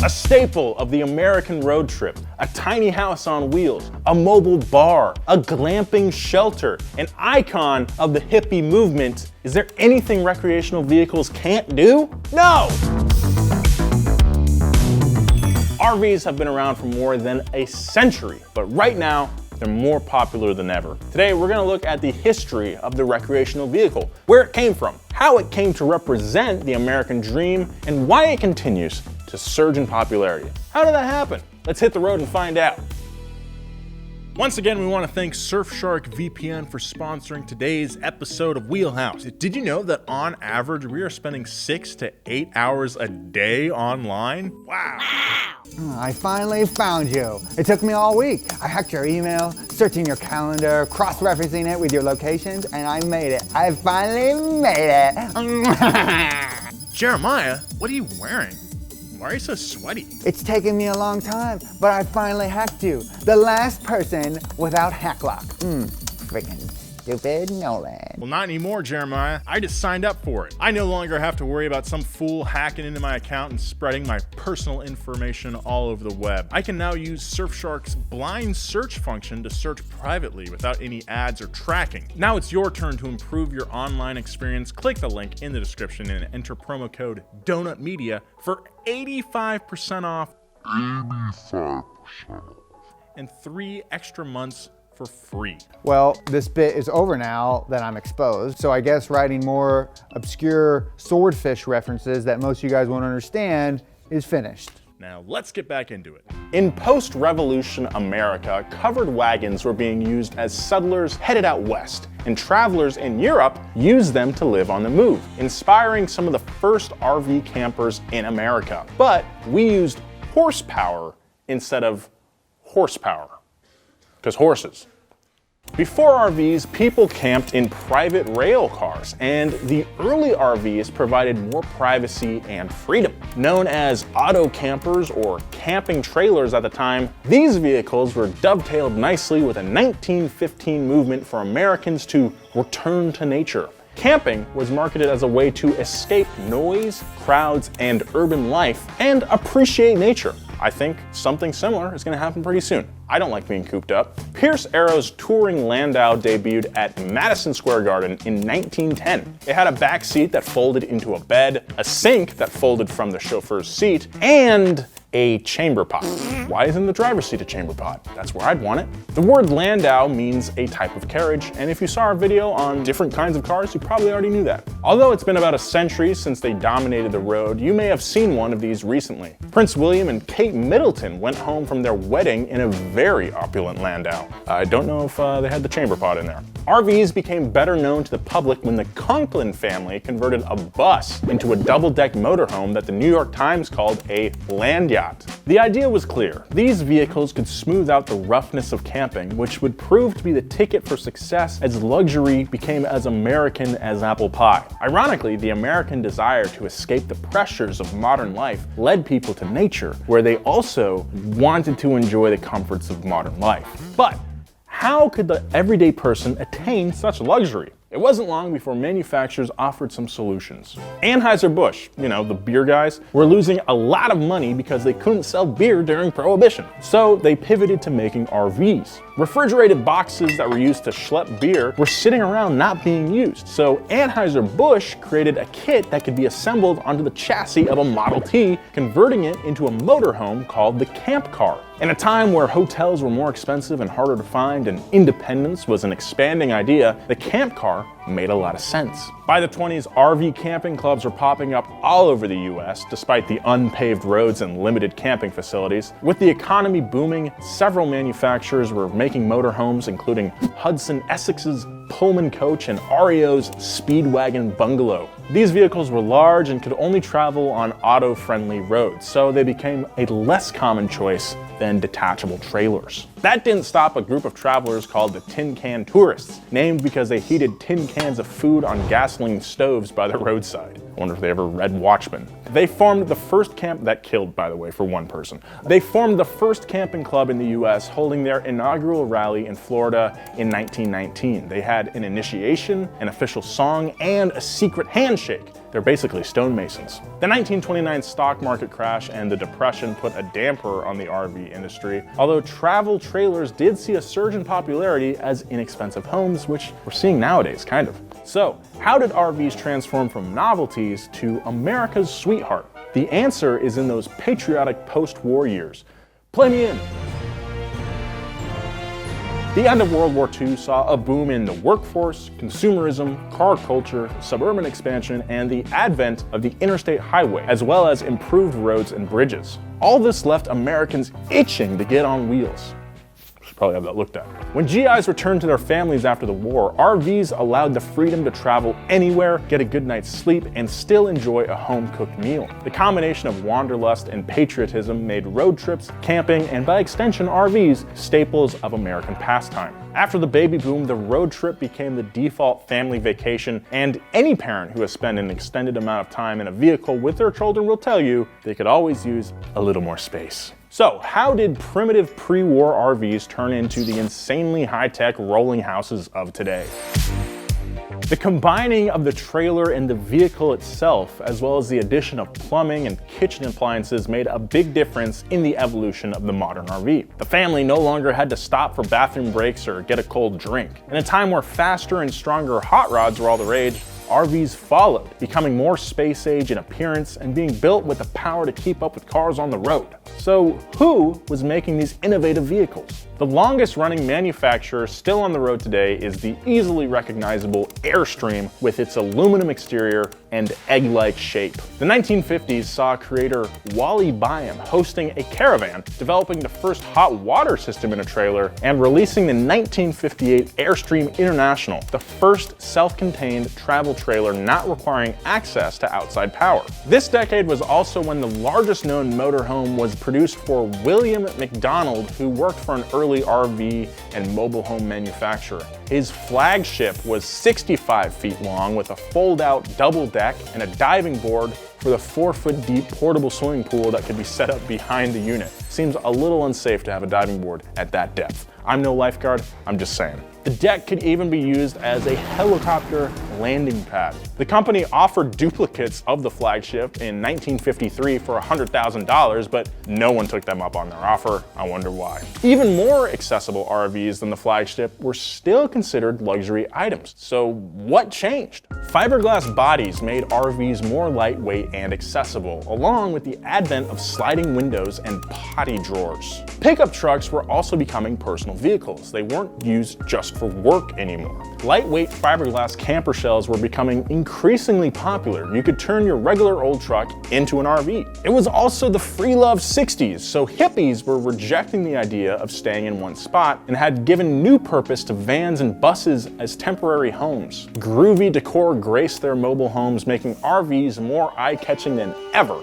A staple of the American road trip, a tiny house on wheels, a mobile bar, a glamping shelter, an icon of the hippie movement. Is there anything recreational vehicles can't do? No! RVs have been around for more than a century, but right now, they're more popular than ever. Today, we're gonna look at the history of the recreational vehicle, where it came from, how it came to represent the American dream, and why it continues to surge in popularity. How did that happen? Let's hit the road and find out. Once again, we want to thank Surfshark VPN for sponsoring today's episode of Wheelhouse. Did you know that on average, we are spending 6 to 8 hours a day online? Wow. I finally found you. It took me all week. I hacked your email, searching your calendar, cross-referencing it with your locations, and I made it. I finally made it. Jeremiah, what are you wearing? Why are you so sweaty? It's taken me a long time, but I finally hacked you. The last person without hack lock. Freaking stupid Nolan. Well, not anymore, Jeremiah. I just signed up for it. I no longer have to worry about some fool hacking into my account and spreading my personal information all over the web. I can now use Surfshark's blind search function to search privately without any ads or tracking. Now it's your turn to improve your online experience. Click the link in the description and enter promo code DONUTMedia for 85% off. 85% off. And 3 extra months for free. Well, this bit is over now that I'm exposed, so I guess writing more obscure swordfish references that most of you guys won't understand is finished. Now let's get back into it. In post-revolution America, covered wagons were being used as settlers headed out west, and travelers in Europe used them to live on the move, inspiring some of the first RV campers in America. But we used horsepower instead of horsepower, because horses. Before RVs, people camped in private rail cars, and the early RVs provided more privacy and freedom. Known as auto campers or camping trailers at the time, these vehicles were dovetailed nicely with a 1915 movement for Americans to return to nature. Camping was marketed as a way to escape noise, crowds, and urban life, and appreciate nature. I think something similar is going to happen pretty soon. I don't like being cooped up. Pierce Arrow's touring Landau debuted at Madison Square Garden in 1910. It had a back seat that folded into a bed, a sink that folded from the chauffeur's seat, and a chamber pot. Why isn't the driver's seat a chamber pot? That's where I'd want it. The word Landau means a type of carriage, and if you saw our video on different kinds of cars, you probably already knew that. Although it's been about a century since they dominated the road, you may have seen one of these recently. Prince William and Kate Middleton went home from their wedding in a very opulent Landau. I don't know if they had the chamber pot in there. RVs became better known to the public when the Conklin family converted a bus into a double-deck motorhome that the New York Times called a land yacht. The idea was clear. These vehicles could smooth out the roughness of camping, which would prove to be the ticket for success as luxury became as American as apple pie. Ironically, the American desire to escape the pressures of modern life led people to nature, where they also wanted to enjoy the comforts of modern life. But how could the everyday person attain such luxury? It wasn't long before manufacturers offered some solutions. Anheuser-Busch, you know, the beer guys, were losing a lot of money because they couldn't sell beer during Prohibition. So they pivoted to making RVs. Refrigerated boxes that were used to schlep beer were sitting around not being used. So Anheuser-Busch created a kit that could be assembled onto the chassis of a Model T, converting it into a motorhome called the camp car. In a time where hotels were more expensive and harder to find and independence was an expanding idea, the camp car made a lot of sense. By the 20s, RV camping clubs were popping up all over the US, despite the unpaved roads and limited camping facilities. With the economy booming, several manufacturers were making motorhomes, including Hudson Essex's Pullman Coach and REO's Speedwagon Bungalow. These vehicles were large and could only travel on auto-friendly roads, so they became a less common choice than detachable trailers. That didn't stop a group of travelers called the Tin Can Tourists, named because they heated tin cans of food on gasoline stoves by the roadside. I wonder if they ever read Watchmen. They formed the first camp that killed, by the way, for one person. They formed the first camping club in the US, holding their inaugural rally in Florida in 1919. They had an initiation, an official song, and a secret handshake. They're basically stonemasons. The 1929 stock market crash and the Depression put a damper on the RV industry, although travel trailers did see a surge in popularity as inexpensive homes, which we're seeing nowadays, kind of. So, how did RVs transform from novelties to America's sweetheart? The answer is in those patriotic post-war years. Play me in. The end of World War II saw a boom in the workforce, consumerism, car culture, suburban expansion, and the advent of the interstate highway, as well as improved roads and bridges. All this left Americans itching to get on wheels. Should probably have that looked at. When GIs returned to their families after the war, RVs allowed the freedom to travel anywhere, get a good night's sleep, and still enjoy a home-cooked meal. The combination of wanderlust and patriotism made road trips, camping, and by extension RVs, staples of American pastime. After the baby boom, the road trip became the default family vacation, and any parent who has spent an extended amount of time in a vehicle with their children will tell you they could always use a little more space. So, how did primitive pre-war RVs turn into the insanely high-tech rolling houses of today? The combining of the trailer and the vehicle itself, as well as the addition of plumbing and kitchen appliances, made a big difference in the evolution of the modern RV. The family no longer had to stop for bathroom breaks or get a cold drink. In a time where faster and stronger hot rods were all the rage, RVs followed, becoming more space-age in appearance and being built with the power to keep up with cars on the road. So who was making these innovative vehicles? The longest-running manufacturer still on the road today is the easily recognizable Airstream with its aluminum exterior and egg-like shape. The 1950s saw creator Wally Byam hosting a caravan, developing the first hot water system in a trailer, and releasing the 1958 Airstream International, the first self-contained travel trailer not requiring access to outside power. This decade was also when the largest known motorhome was produced for William McDonald, who worked for an early RV and mobile home manufacturer. His flagship was 65 feet long with a fold-out double deck and a diving board for the 4-foot deep portable swimming pool that could be set up behind the unit. Seems a little unsafe to have a diving board at that depth. I'm no lifeguard, I'm just saying. The deck could even be used as a helicopter landing pad. The company offered duplicates of the flagship in 1953 for $100,000, but no one took them up on their offer. I wonder why. Even more accessible RVs than the flagship were still considered luxury items. So what changed? Fiberglass bodies made RVs more lightweight and accessible, along with the advent of sliding windows and potty drawers. Pickup trucks were also becoming personal vehicles. They weren't used just for work anymore. Lightweight fiberglass camper shells were becoming increasingly popular. You could turn your regular old truck into an RV. It was also the free love 60s, so hippies were rejecting the idea of staying in one spot and had given new purpose to vans and buses as temporary homes. Groovy decor graced their mobile homes, making RVs more eye-catching than ever.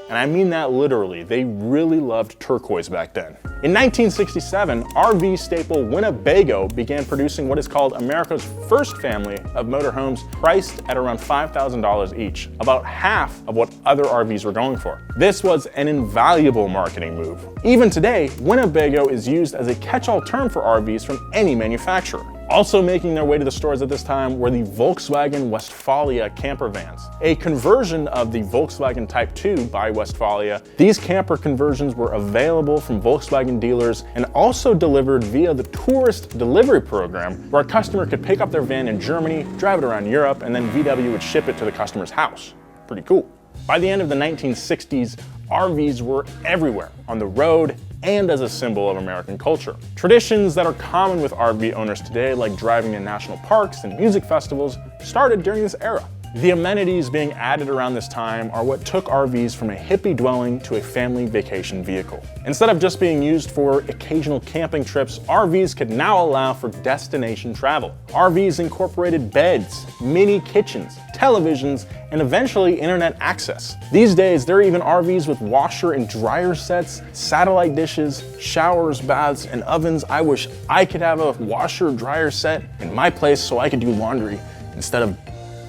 And I mean that literally, they really loved turquoise back then. In 1967, RV staple Winnebago began producing what is called America's first family of motorhomes, priced at around $5,000 each, about half of what other RVs were going for. This was an invaluable marketing move. Even today, Winnebago is used as a catch-all term for RVs from any manufacturer. Also making their way to the stores at this time were the Volkswagen Westfalia camper vans, a conversion of the Volkswagen Type 2 by Westfalia. These camper conversions were available from Volkswagen dealers and also delivered via the tourist delivery program, where a customer could pick up their van in Germany, drive it around Europe, and then VW would ship it to the customer's house. Pretty cool. By the end of the 1960s, RVs were everywhere, on the road and as a symbol of American culture. Traditions that are common with RV owners today, like driving in national parks and music festivals, started during this era. The amenities being added around this time are what took RVs from a hippie dwelling to a family vacation vehicle. Instead of just being used for occasional camping trips, RVs could now allow for destination travel. RVs incorporated beds, mini kitchens, televisions, and eventually internet access. These days, there are even RVs with washer and dryer sets, satellite dishes, showers, baths, and ovens. I wish I could have a washer dryer set in my place so I could do laundry instead of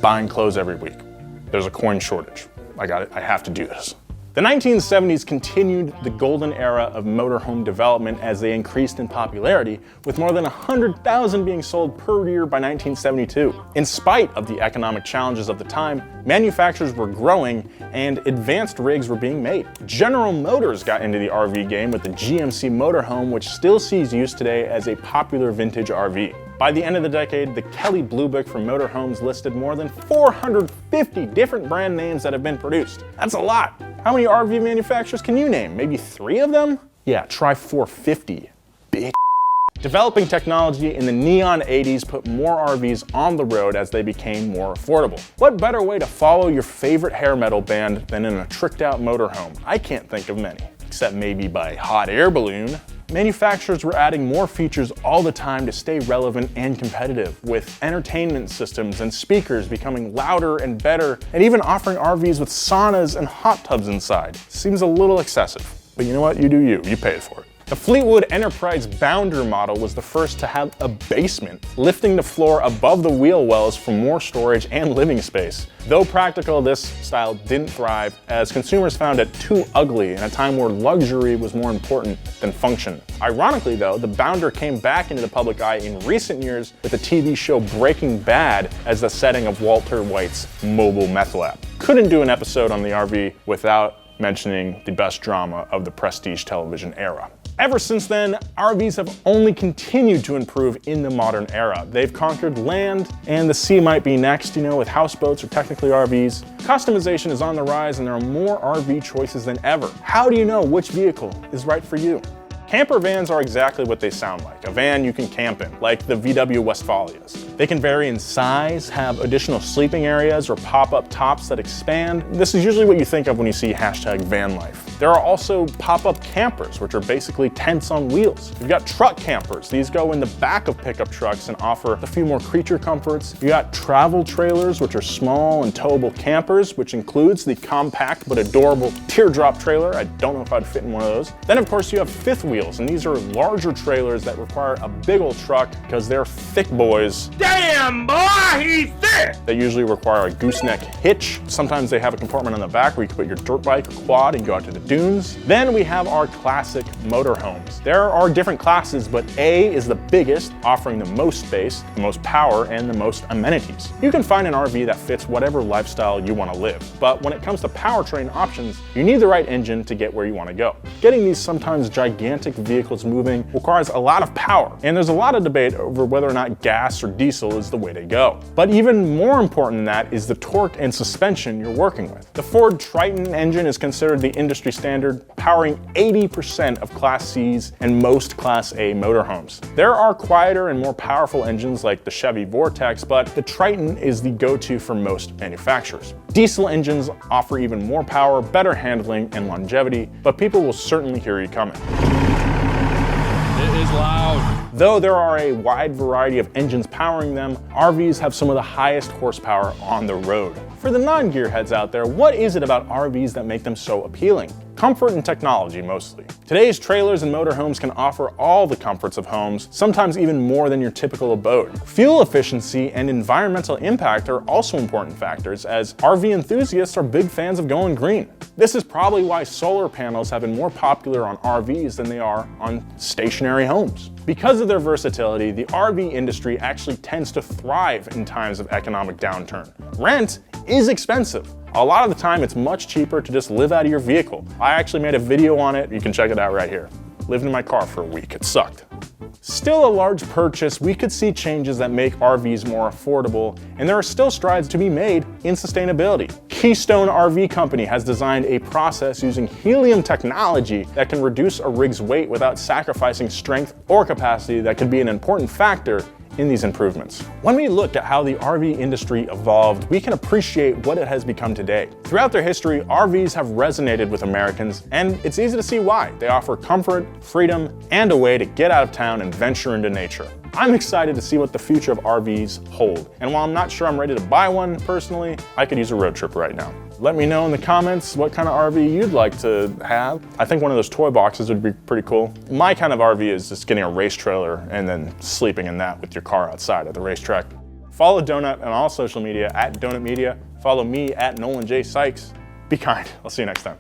buying clothes every week. There's a coin shortage. I got it, I have to do this. The 1970s continued the golden era of motorhome development as they increased in popularity, with more than 100,000 being sold per year by 1972. In spite of the economic challenges of the time, manufacturers were growing and advanced rigs were being made. General Motors got into the RV game with the GMC motorhome, which still sees use today as a popular vintage RV. By the end of the decade, the Kelley Blue Book for motorhomes listed more than 450 different brand names that have been produced. That's a lot. How many RV manufacturers can you name? Maybe 3 of them? Yeah, try 450, bitch. Developing technology in the neon 80s put more RVs on the road as they became more affordable. What better way to follow your favorite hair metal band than in a tricked out motorhome? I can't think of many, except maybe by Hot Air Balloon. Manufacturers were adding more features all the time to stay relevant and competitive, with entertainment systems and speakers becoming louder and better, and even offering RVs with saunas and hot tubs inside. Seems a little excessive, but you know what? You do you paid for it. The Fleetwood Enterprise Bounder model was the first to have a basement, lifting the floor above the wheel wells for more storage and living space. Though practical, this style didn't thrive, as consumers found it too ugly in a time where luxury was more important than function. Ironically though, the Bounder came back into the public eye in recent years with the TV show Breaking Bad as the setting of Walter White's mobile meth lab. Couldn't do an episode on the RV without mentioning the best drama of the prestige television era. Ever since then, RVs have only continued to improve in the modern era. They've conquered land, and the sea might be next, with houseboats or technically RVs. Customization is on the rise, and there are more RV choices than ever. How do you know which vehicle is right for you? Camper vans are exactly what they sound like. A van you can camp in, like the VW Westfalias. They can vary in size, have additional sleeping areas, or pop-up tops that expand. This is usually what you think of when you see #van life. There are also pop-up campers, which are basically tents on wheels. You've got truck campers. These go in the back of pickup trucks and offer a few more creature comforts. You got travel trailers, which are small and towable campers, which includes the compact but adorable teardrop trailer. I don't know if I'd fit in one of those. Then of course you have fifth wheels, and these are larger trailers that require a big old truck because they're thick boys. Damn boy, he's thick! They usually require a gooseneck hitch. Sometimes they have a compartment on the back where you can put your dirt bike or quad and go out to the dunes. Then we have our classic motorhomes. There are different classes, but A is the biggest, offering the most space, the most power, and the most amenities. You can find an RV that fits whatever lifestyle you want to live, but when it comes to powertrain options, you need the right engine to get where you want to go. Getting these sometimes gigantic vehicles moving requires a lot of power, and there's a lot of debate over whether or not gas or diesel is the way to go. But even more important than that is the torque and suspension you're working with. The Ford Triton engine is considered the industry standard, powering 80% of Class C's and most Class A motorhomes. There are quieter and more powerful engines like the Chevy Vortex, but the Triton is the go-to for most manufacturers. Diesel engines offer even more power, better handling, and longevity, but people will certainly hear you coming. It is loud. Though there are a wide variety of engines powering them, RVs have some of the highest horsepower on the road. For the non-gearheads out there, what is it about RVs that make them so appealing? Comfort and technology, mostly. Today's trailers and motorhomes can offer all the comforts of homes, sometimes even more than your typical abode. Fuel efficiency and environmental impact are also important factors, as RV enthusiasts are big fans of going green. This is probably why solar panels have been more popular on RVs than they are on stationary homes. Because of their versatility, the RV industry actually tends to thrive in times of economic downturn. Rent is expensive. A lot of the time, it's much cheaper to just live out of your vehicle. I actually made a video on it. You can check it out right here. Lived in my car for a week. It sucked. Still a large purchase, we could see changes that make RVs more affordable, and there are still strides to be made in sustainability. Keystone RV Company has designed a process using helium technology that can reduce a rig's weight without sacrificing strength or capacity that could be an important factor in these improvements. When we look at how the RV industry evolved, we can appreciate what it has become today. Throughout their history, RVs have resonated with Americans, and it's easy to see why. They offer comfort, freedom, and a way to get out of town and venture into nature. I'm excited to see what the future of RVs hold, and while I'm not sure I'm ready to buy one personally, I could use a road trip right now. Let me know in the comments what kind of RV you'd like to have. I think one of those toy boxes would be pretty cool. My kind of RV is just getting a race trailer and then sleeping in that with your car outside at the racetrack. Follow Donut on all social media @Donut Media. Follow me at Nolan J. Sykes. Be kind. I'll see you next time.